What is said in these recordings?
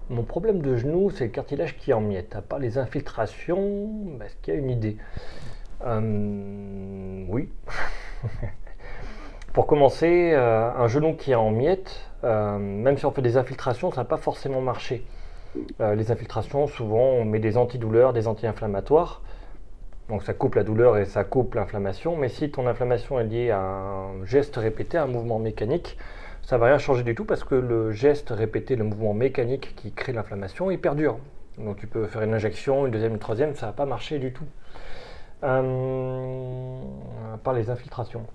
Mon problème de genou, c'est le cartilage qui est en miettes. À part les infiltrations, est-ce qu'il y a une idée? Oui. Pour commencer, un genou qui est en miettes, même si on fait des infiltrations, ça n'a pas forcément marché. Les infiltrations, souvent, on met des antidouleurs, des anti-inflammatoires. Donc ça coupe la douleur et ça coupe l'inflammation. Mais si ton inflammation est liée à un geste répété, un mouvement mécanique, ça ne va rien changer du tout parce que le geste répété, le mouvement mécanique qui crée l'inflammation, il perdure. Donc tu peux faire une injection, une deuxième, une troisième, ça ne va pas marcher du tout. Par les infiltrations.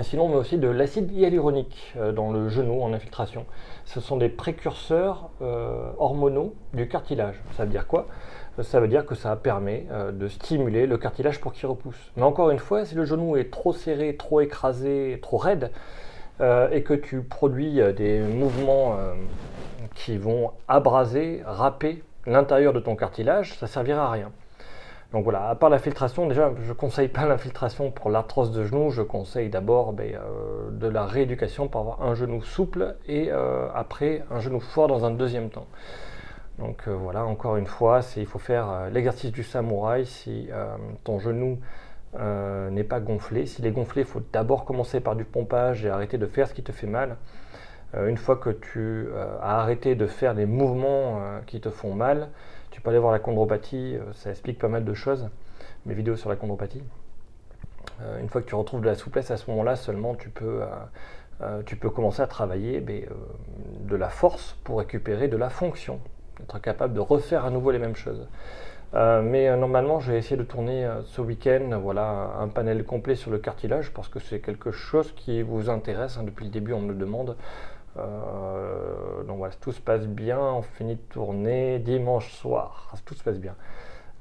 Sinon, on met aussi de l'acide hyaluronique dans le genou en infiltration. Ce sont des précurseurs hormonaux du cartilage. Ça veut dire quoi? Ça veut dire que ça permet de stimuler le cartilage pour qu'il repousse. Mais encore une fois, si le genou est trop serré, trop écrasé, trop raide, et que tu produis des mouvements qui vont abraser, râper l'intérieur de ton cartilage, ça ne servira à rien. Donc voilà, à part la filtration, déjà je ne conseille pas l'infiltration pour l'arthrose de genou, je conseille d'abord de la rééducation pour avoir un genou souple et après un genou fort dans un deuxième temps. Donc voilà, encore une fois, il faut faire l'exercice du samouraï si ton genou n'est pas gonflé. S'il est gonflé, il faut d'abord commencer par du pompage et arrêter de faire ce qui te fait mal. Une fois que tu as arrêté de faire les mouvements qui te font mal, tu peux aller voir la chondropathie, ça explique pas mal de choses, mes vidéos sur la chondropathie. Une fois que tu retrouves de la souplesse, à ce moment-là seulement tu peux commencer à travailler de la force pour récupérer de la fonction, être capable de refaire à nouveau les mêmes choses. Mais normalement, je vais essayer de tourner ce week-end un panel complet sur le cartilage parce que c'est quelque chose qui vous intéresse. Depuis le début, on me le demande. Donc voilà, tout se passe bien. On finit de tourner dimanche soir. Tout se passe bien.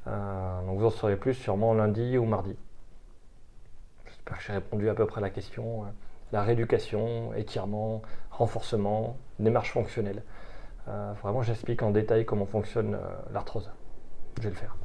Donc vous en saurez plus sûrement lundi ou mardi. J'espère que j'ai répondu à peu près à la question. La rééducation, étirement, renforcement, démarche fonctionnelle. Vraiment, j'explique en détail comment fonctionne l'arthrose. Je vais le faire.